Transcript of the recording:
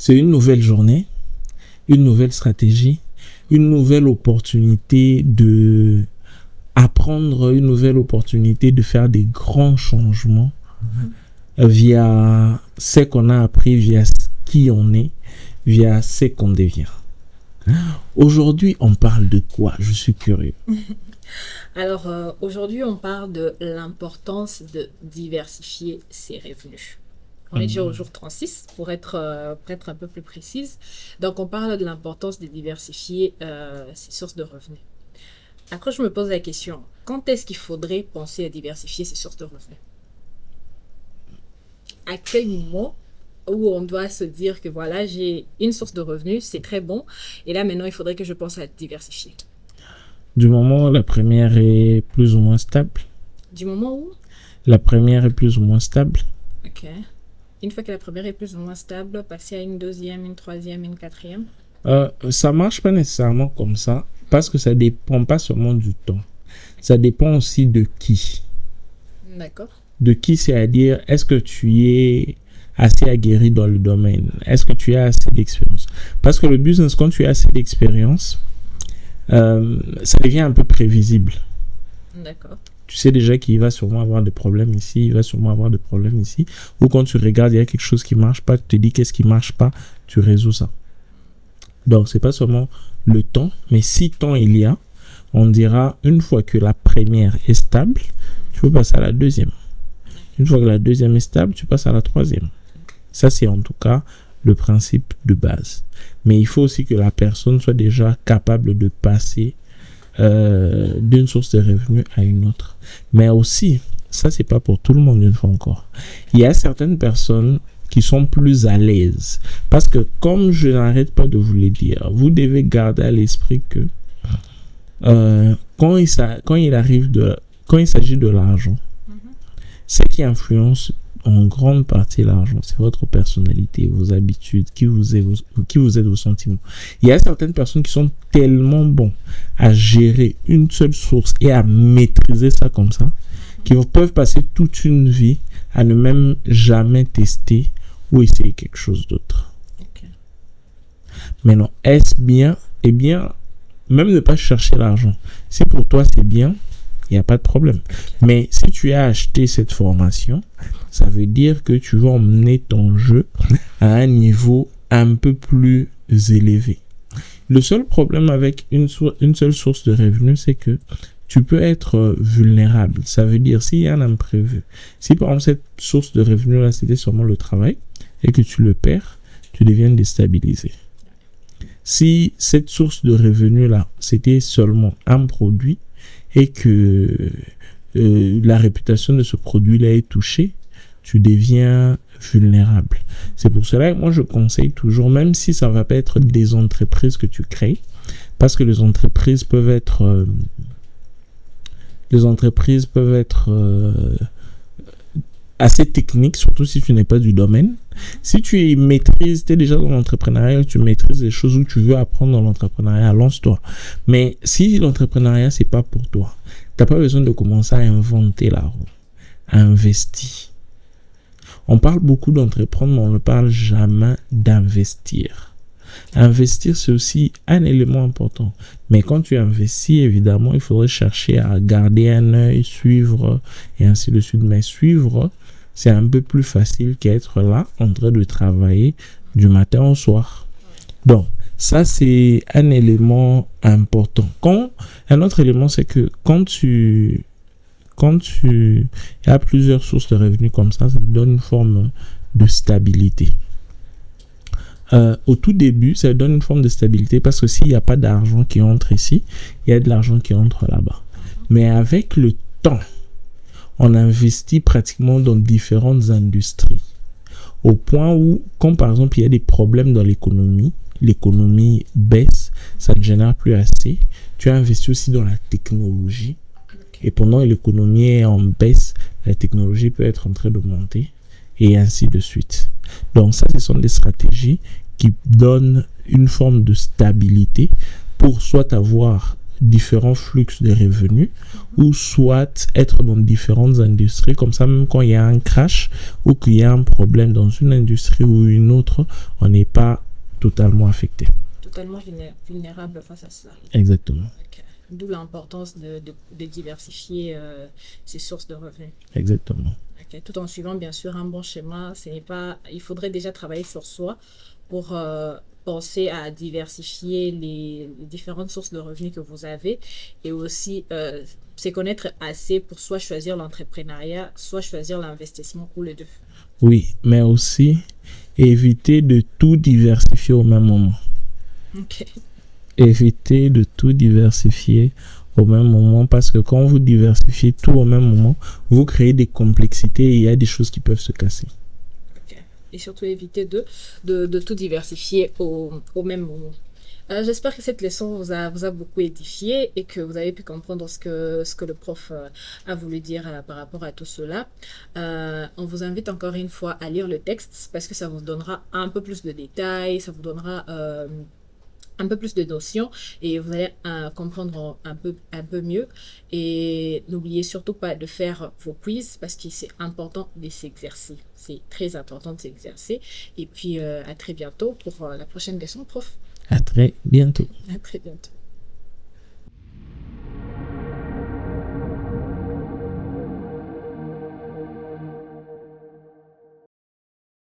C'est une nouvelle journée, une nouvelle stratégie, une nouvelle opportunité de apprendre, une nouvelle opportunité de faire des grands changements via ce qu'on a appris, via qui on est, via ce qu'on devient. Aujourd'hui, on parle de quoi? Je suis curieux. Alors, aujourd'hui, on parle de l'importance de diversifier ses revenus. On est déjà au jour 36, pour être un peu plus précise. Donc, on parle de l'importance de diversifier ses sources de revenus. Après, je me pose la question, quand est-ce qu'il faudrait penser à diversifier ses sources de revenus? À quel moment où on doit se dire que voilà, j'ai une source de revenus, c'est très bon, et là, maintenant, il faudrait que je pense à diversifier. Du moment où la première est plus ou moins stable. Du moment où? La première est plus ou moins stable. Ok. Une fois que la première est plus ou moins stable, passer à une deuxième, une troisième, une quatrième? Ça marche pas nécessairement comme ça, parce que ça dépend pas seulement du temps. Ça dépend aussi de qui. D'accord. De qui, c'est-à-dire, est-ce que tu es assez aguerri dans le domaine? Est-ce que tu as assez d'expérience? Parce que le business, quand tu as assez d'expérience, ça devient un peu prévisible. D'accord. Tu sais déjà qu'il va sûrement avoir des problèmes ici, il va sûrement avoir des problèmes ici. Ou quand tu regardes, il y a quelque chose qui ne marche pas, tu te dis qu'est-ce qui ne marche pas, tu résous ça. Donc, ce n'est pas seulement le temps, mais si temps il y a, on dira une fois que la première est stable, tu peux passer à la deuxième. Une fois que la deuxième est stable, tu passes à la troisième. Ça, c'est en tout cas le principe de base. Mais il faut aussi que la personne soit déjà capable de passer d'une source de revenus à une autre. Mais aussi, ça, c'est pas pour tout le monde une fois encore. Il y a certaines personnes qui sont plus à l'aise. Parce que, comme je n'arrête pas de vous le dire, vous devez garder à l'esprit que quand il s'agit de l'argent, ce qui influence en grande partie l'argent, c'est votre personnalité, vos habitudes, qui vous êtes, vos sentiments. Il y a certaines personnes qui sont tellement bons à gérer une seule source et à maîtriser ça comme ça, qu'ils peuvent passer toute une vie à ne même jamais tester ou essayer quelque chose d'autre. Okay. Maintenant, est-ce bien? Eh bien, même ne pas chercher l'argent. Si pour toi c'est bien, il n'y a pas de problème. Mais si tu as acheté cette formation, ça veut dire que tu vas emmener ton jeu à un niveau un peu plus élevé. Le seul problème avec une seule source de revenus, c'est que tu peux être vulnérable. Ça veut dire s'il y a un imprévu. Si par exemple cette source de revenus là, c'était seulement le travail et que tu le perds, tu deviens déstabilisé. Si cette source de revenus là, c'était seulement un produit, et que la réputation de ce produit-là est touchée, tu deviens vulnérable. C'est pour cela que moi je conseille toujours, même si ça ne va pas être des entreprises que tu crées, parce que les entreprises peuvent être assez techniques, surtout si tu n'es pas du domaine. Si tu maîtrises, tu es déjà dans l'entrepreneuriat, tu maîtrises les choses où tu veux apprendre dans l'entrepreneuriat, lance-toi. Mais si l'entrepreneuriat, c'est pas pour toi, tu n'as pas besoin de commencer à inventer la roue, à investir. On parle beaucoup d'entreprendre, mais on ne parle jamais d'investir. Investir, c'est aussi un élément important. Mais quand tu investis, évidemment, il faudrait chercher à garder un œil, suivre, et ainsi de suite. Mais suivre, c'est un peu plus facile qu'être là, en train de travailler du matin au soir. Donc, ça, c'est un élément important. Un autre élément, c'est que quand tu as plusieurs sources de revenus comme ça te donne une forme de stabilité. Au tout début, ça donne une forme de stabilité parce que s'il n'y a pas d'argent qui entre ici, il y a de l'argent qui entre là-bas. Mais avec le temps, on investit pratiquement dans différentes industries. Au point où, quand par exemple il y a des problèmes dans l'économie baisse, ça ne génère plus assez. Tu as investi aussi dans la technologie. Et pendant que l'économie est en baisse, la technologie peut être en train de monter. Et ainsi de suite. Donc ça, ce sont des stratégies qui donnent une forme de stabilité pour soit avoir différents flux de revenus ou soit être dans différentes industries. Comme ça, même quand il y a un crash ou qu'il y a un problème dans une industrie ou une autre, on n'est pas totalement affecté. Totalement vulnérable face à ça. Exactement. Ok. D'où l'importance de diversifier ses sources de revenus. Exactement. Ok. Tout en suivant bien sûr un bon schéma, il faudrait déjà travailler sur soi pour penser à diversifier les différentes sources de revenus que vous avez et aussi c'est connaître assez pour soit choisir l'entrepreneuriat, soit choisir l'investissement ou les deux. Oui, mais aussi éviter de tout diversifier au même moment. Ok. Éviter de tout diversifier au même moment parce que quand vous diversifiez tout au même moment, vous créez des complexités et il y a des choses qui peuvent se casser. Ok. Et surtout éviter de tout diversifier au même moment. J'espère que cette leçon vous a beaucoup édifié et que vous avez pu comprendre ce que le prof a voulu dire par rapport à tout cela. On vous invite encore une fois à lire le texte parce que ça vous donnera un peu plus de détails, ça vous donnera un peu plus de notions et vous allez comprendre un peu mieux. Et n'oubliez surtout pas de faire vos quiz parce que c'est important de s'exercer. C'est très important de s'exercer. Et puis à très bientôt pour la prochaine leçon, prof. À très bientôt. À très bientôt.